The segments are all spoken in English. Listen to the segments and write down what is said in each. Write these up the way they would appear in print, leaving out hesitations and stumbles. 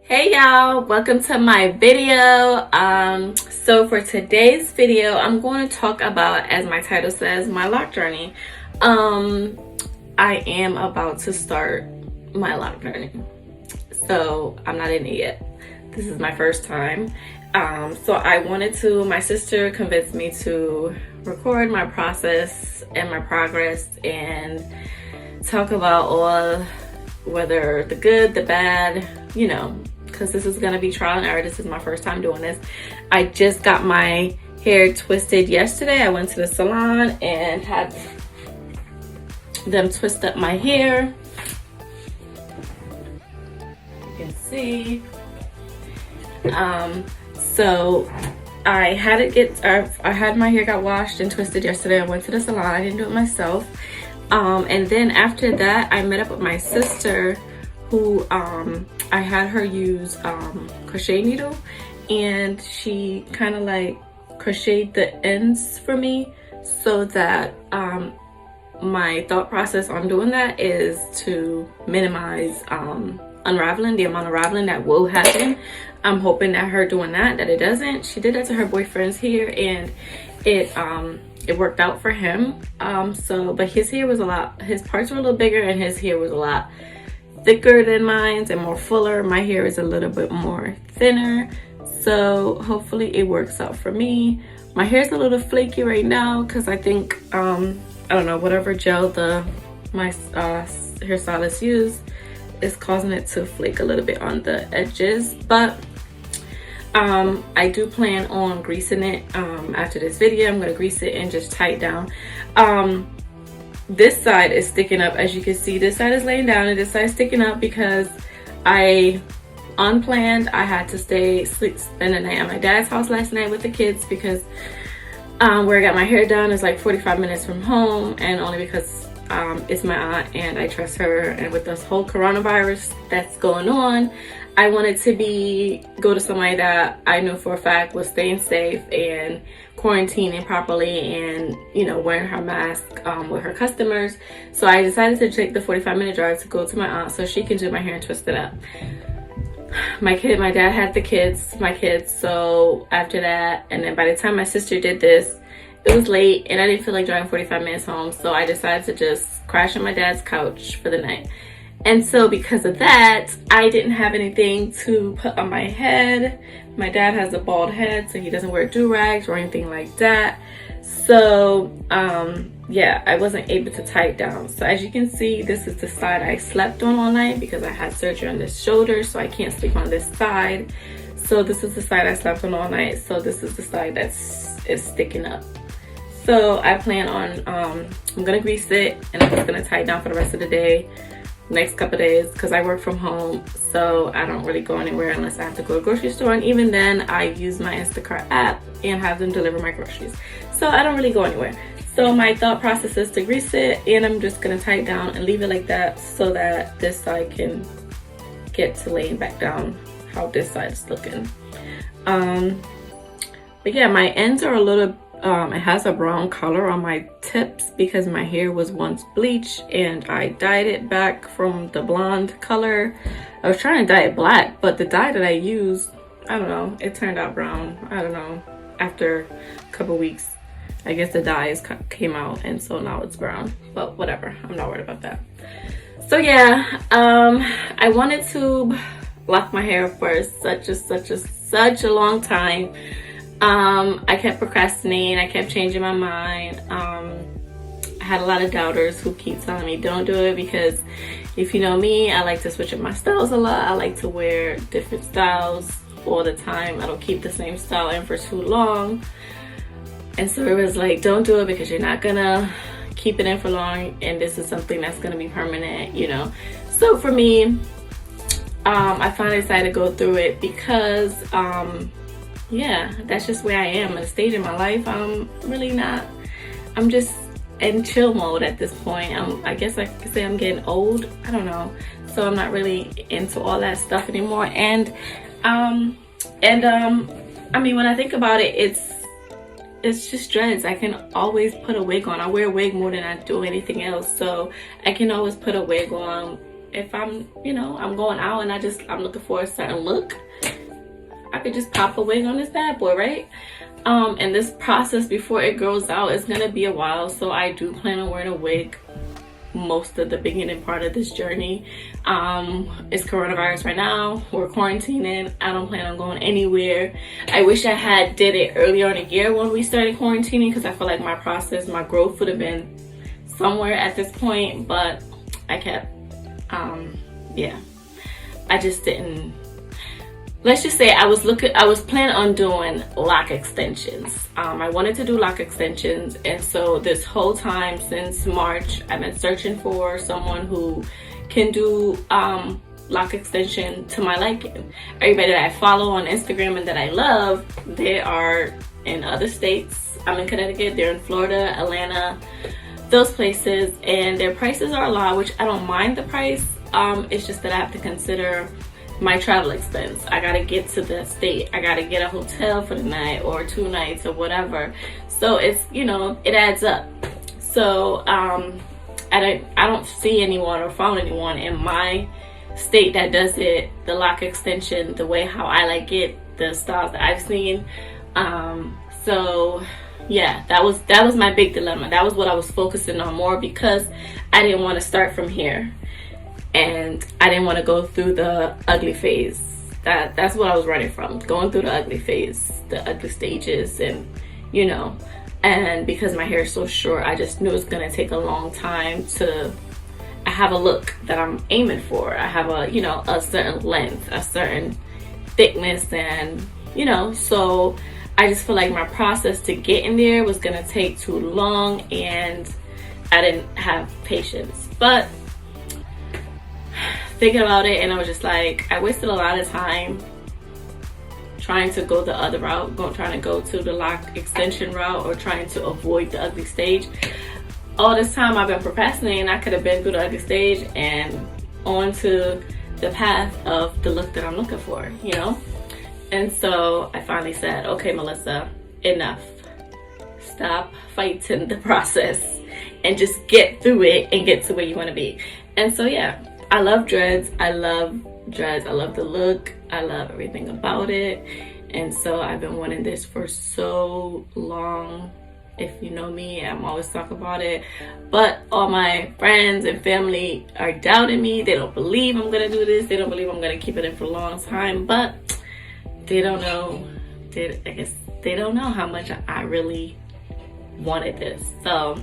Hey y'all, welcome to my video. So for today's video, I'm going to talk about, as my title says, my lock journey. I am about to start my lock journey. So I'm not in it yet. This is my first time. So I wanted to, my sister convinced me to record my process and my progress and talk about all, whether the good, the bad, you know, because this is going to be trial and error. This is my first time doing this. I just got my hair twisted yesterday. I went to the salon and had them twist up my hair. You can see. So I had it get, I had my hair got washed and twisted yesterday. I went to the salon. I didn't do it myself. And then after that, I met up with my sister who I had her use crochet needle, and she kind of like crocheted the ends for me, so that my thought process on doing that is to minimize unraveling, the amount of unraveling that will happen. I'm hoping that her doing that it doesn't. She did that to her boyfriend's hair, and it worked out for him. But his hair was his parts were a little bigger, and his hair was a lot thicker than mine and more fuller. My hair is a little bit more thinner, so hopefully it works out for me. My hair is a little flaky right now because I think I don't know, whatever gel my hairstylist used is causing it to flake a little bit on the edges. But I do plan on greasing it after this video. I'm gonna grease it and just tie it down. This side is sticking up, as you can see. This side is laying down and this side is sticking up because unplanned, I had to spend the night at my dad's house last night with the kids, because where I got my hair done is like 45 minutes from home, and only because it's my aunt and I trust her, and with this whole coronavirus that's going on, I wanted to go to somebody that I knew for a fact was staying safe and quarantining properly, and you know, wearing her mask with her customers. So I decided to take the 45-minute drive to go to my aunt so she can do my hair and twist it up. My dad had my kids, so after that, and then by the time my sister did this, it was late and I didn't feel like driving 45 minutes home, so I decided to just crash on my dad's couch for the night. And so because of that, I didn't have anything to put on my head. My dad has a bald head, so he doesn't wear do-rags or anything like that. So yeah, I wasn't able to tie it down. So as you can see, this is the side I slept on all night because I had surgery on this shoulder, so I can't sleep on this side. So this is the side I slept on all night. So this is the side is sticking up. So I plan on I'm gonna grease it, and I'm just gonna tie it down for the rest of the day, next couple of days, because I work from home, so I don't really go anywhere unless I have to go to the grocery store, and even then I use my Instacart app and have them deliver my groceries, so I don't really go anywhere. So my thought process is to grease it, and I'm just gonna tie it down and leave it like that so that this side can get to laying back down how this side is looking. But yeah, my ends are a little it has a brown color on my tips because my hair was once bleached and I dyed it back from the blonde color. I was trying to dye it black, but the dye that I used, I don't know, it turned out brown. I don't know, after a couple weeks, I guess the dyes came out, and so now it's brown, but whatever, I'm not worried about that. So yeah, I wanted to lock my hair for such a long time. I kept procrastinating, I kept changing my mind. I had a lot of doubters who keep telling me don't do it, because if you know me, I like to switch up my styles a lot. I like to wear different styles all the time. I don't keep the same style in for too long. And so it was like, don't do it because you're not gonna keep it in for long, and this is something that's gonna be permanent, you know. So for me, I finally decided to go through it because yeah, that's just where I am at a stage in my life. I'm just in chill mode at this point. I guess I could say I'm getting old, I don't know, so I'm not really into all that stuff anymore. And I mean, when I think about it, it's just dreads. I can always put a wig on. I wear a wig more than I do anything else, so I can always put a wig on if I'm, you know, I'm going out and I'm looking for a certain look, I could just pop a wig on this bad boy, right? And this process before it grows out is gonna be a while, so I do plan on wearing a wig most of the beginning part of this journey. It's coronavirus right now, we're quarantining, I don't plan on going anywhere. I wish I had did it earlier in the year when we started quarantining, because I feel like my process, my growth would have been somewhere at this point, but I kept yeah, I just didn't. Let's just say I was planning on doing lock extensions. I wanted to do lock extensions, and so this whole time since March, I've been searching for someone who can do lock extension to my liking. Everybody that I follow on Instagram and that I love, they are in other states. I'm in Connecticut, they're in Florida, Atlanta, those places, and their prices are a lot, which I don't mind the price. It's just that I have to consider my travel expense. I gotta get to the state, I gotta get a hotel for the night or 2 nights or whatever, so it's, you know, it adds up. So I don't see anyone or found anyone in my state that does it, the lock extension, the way how I like it, the styles that I've seen. So yeah, that was my big dilemma. That was what I was focusing on more, because I didn't want to start from here, and I didn't want to go through the ugly phase. That's what I was running from, going through the ugly phase, the ugly stages, and you know, and because my hair is so short, I just knew it was gonna take a long time to I have a look that I'm aiming for. I have a, you know, a certain length, a certain thickness, and you know, so I just feel like my process to get in there was gonna take too long, and I didn't have patience. But thinking about it, and I was just like, I wasted a lot of time trying to go the other route, trying to go to the lock extension route, or trying to avoid the ugly stage. All this time I've been procrastinating. I could have been through the ugly stage and on to the path of the look that I'm looking for, you know? And so I finally said, okay, Melissa, enough. Stop fighting the process and just get through it and get to where you want to be. And so yeah, I love dreads. I love the look. I love everything about it. And so I've been wanting this for so long. If you know me, I'm always talking about it. But all my friends and family are doubting me. They don't believe I'm gonna do this. They don't believe I'm gonna keep it in for a long time. But they don't know. I guess they don't know how much I really wanted this. So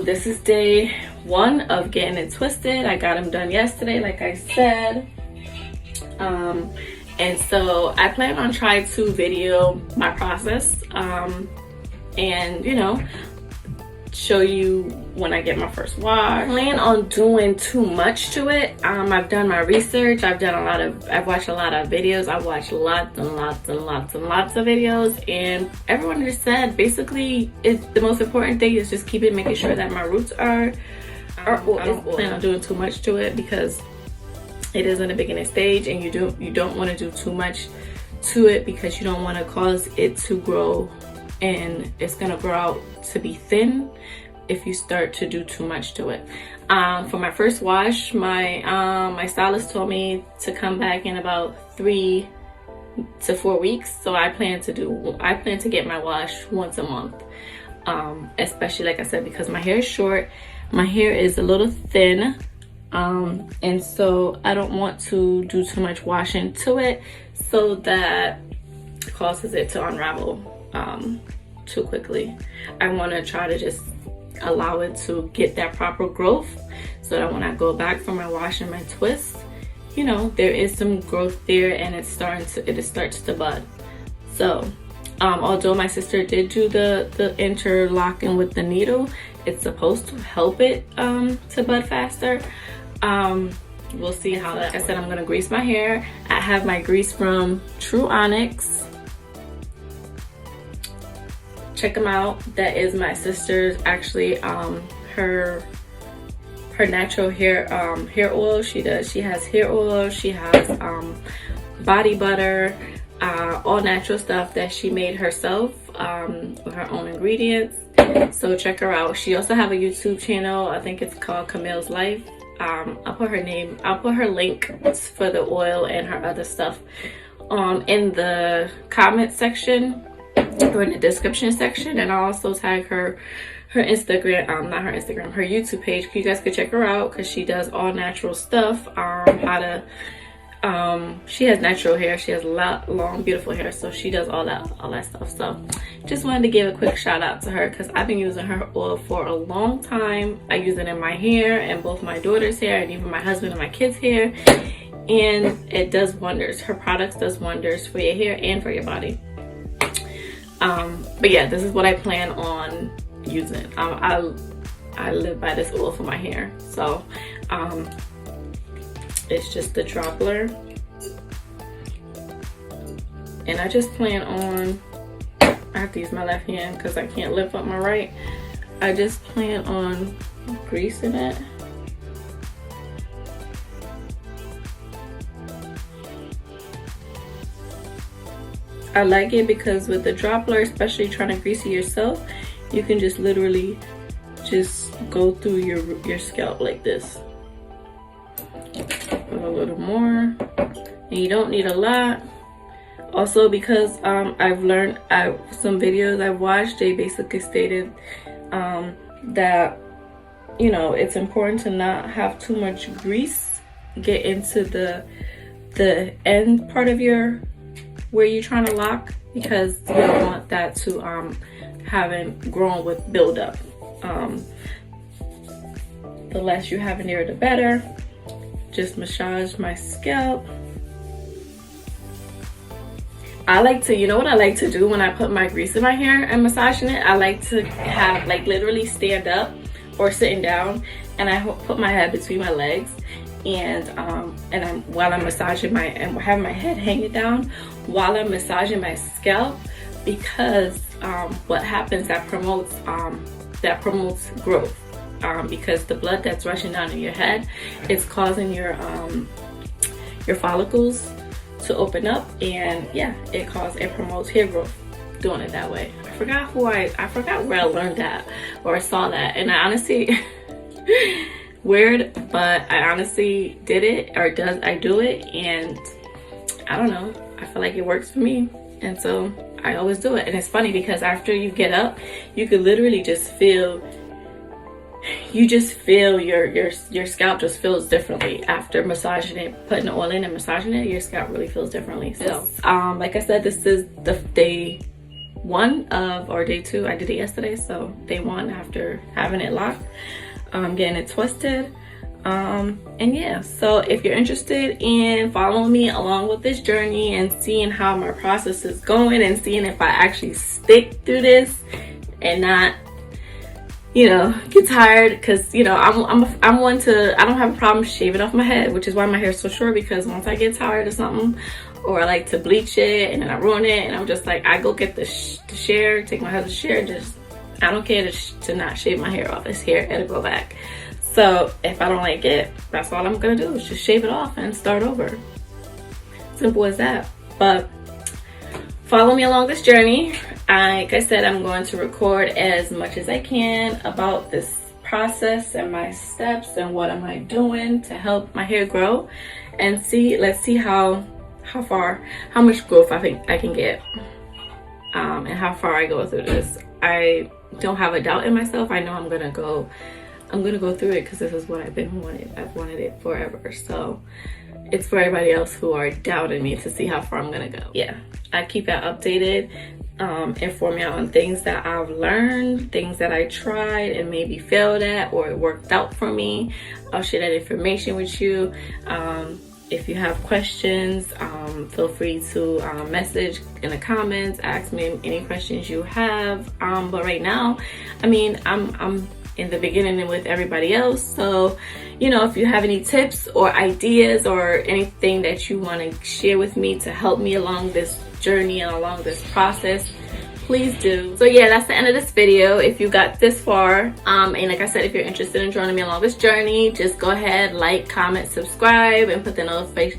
this is day 1 of getting it twisted. I got them done yesterday, like I said. And so I plan on trying to video my process and, you know, show you when I get my first wash. I plan on doing too much to it. I've done my research. I've watched a lot of videos. I've watched lots and lots and lots and lots of videos, and everyone just said basically it's the most important thing is just making sure that my roots are I don't plan on doing too much to it, because it is in the beginning stage, and you don't want to do too much to it, because you don't want to cause it to grow, and it's gonna grow out to be thin if you start to do too much to it. For my first wash, my stylist told me to come back in about 3 to 4 weeks. So I plan to get my wash once a month, especially like I said, because my hair is short, my hair is a little thin. And so I don't want to do too much washing to it, so that causes it to unravel too quickly. I want to try to just allow it to get that proper growth, so that when I go back for my wash and my twist, you know, there is some growth there, and it starts to bud. So although my sister did do the interlocking with the needle, it's supposed to help it to bud faster. We'll see how that. Like I said, I'm gonna grease my hair. I have my grease from True Onyx. Check them out. That is my sister's, actually, her natural hair oil. She has hair oil. She has body butter, all natural stuff that she made herself with her own ingredients. So check her out. She also have a YouTube channel. I think it's called Camille's Life. I'll put her link for the oil and her other stuff in the comment section or in the description section, and I'll also tag her Instagram, not her Instagram, her YouTube page. You guys could check her out because she does all natural stuff. She has natural hair. She has long, beautiful hair, so she does all that stuff. So just wanted to give a quick shout out to her because I've been using her oil for a long time. I use it in my hair and both my daughter's hair and even my husband and my kids' hair, and it does wonders. Her products does wonders for your hair and for your body. But yeah, this is what I plan on using. I live by this oil for my hair. So it's just the dropper, and I just plan on, I have to use my left hand because I can't lift up my right. I just plan on greasing it. I like it because with the dropper, especially trying to grease it yourself, you can just literally just go through your scalp like this. A little more, and you don't need a lot. Also, because I've learned, some videos I've watched, they basically stated that, you know, it's important to not have too much grease get into the end part of where you're trying to lock, because you don't want that to haven't grown with buildup. The less you have in there, the better. Just massage my scalp. I like to, you know what I like to do when I put my grease in my hair and massaging it? I like to have, like, literally stand up or sitting down, and I put my head between my legs, and while I'm massaging and have my head hanging down while I'm massaging my scalp, because what happens, that promotes growth. Because the blood that's rushing down in your head is causing your follicles to open up, and yeah, it promotes hair growth doing it that way. I forgot where I learned that or I saw that, and I honestly weird, but I honestly did it, or I do it, and I don't know, I feel like it works for me, and so I always do it. And it's funny because after you get up, you could literally just feel your scalp just feels differently after massaging it, putting the oil in and massaging it. Your scalp really feels differently. So like I said, this is the day 1 or day 2. I did it yesterday, so day 1 after having it locked, getting it twisted. And yeah, so if you're interested in following me along with this journey and seeing how my process is going and seeing if I actually stick through this and not, you know, get tired, because, you know, I'm one to, I don't have a problem shaving off my head, which is why my hair is so short, because once I get tired of something, or I like to bleach it and then I ruin it, and I'm just like, I go get the shear, take my husband's shear, just, I don't care to not shave my hair off. It's hair, it'll go back. So if I don't like it, that's all I'm gonna do, is just shave it off and start over. Simple as that. But follow me along this journey. Like I said, I'm going to record as much as I can about this process and my steps and what am I doing to help my hair grow, and let's see how much growth I think I can get, and how far I go through this. I don't have a doubt in myself. I know I'm gonna go through it, because this is what I've wanted it forever. So it's for everybody else who are doubting me to see how far I'm gonna go. Yeah, I keep it updated, inform you on things that I've learned, things that I tried and maybe failed at or it worked out for me. I'll share that information with you. If you have questions, feel free to message in the comments, ask me any questions you have. But right now, I mean, I'm in the beginning with everybody else, so, you know, if you have any tips or ideas or anything that you want to share with me to help me along this journey and along this process, please do. So yeah, that's the end of this video. If you got this far, and like I said, if you're interested in joining me along this journey, just go ahead, like, comment, subscribe, and put the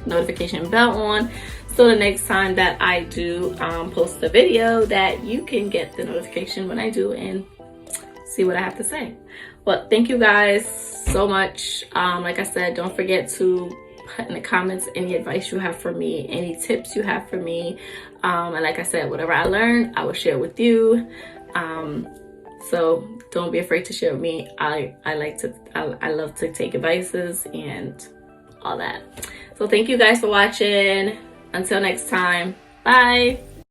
notification bell on, so the next time that I do post a video, that you can get the notification when I do, and see see what I have to say. Well, thank you guys so much. Like I said, don't forget to put in the comments any advice you have for me, any tips you have for me. And like I said, whatever I learned, I will share with you. So don't be afraid to share with me. I love to take advices and all that. So thank you guys for watching. Until next time, bye.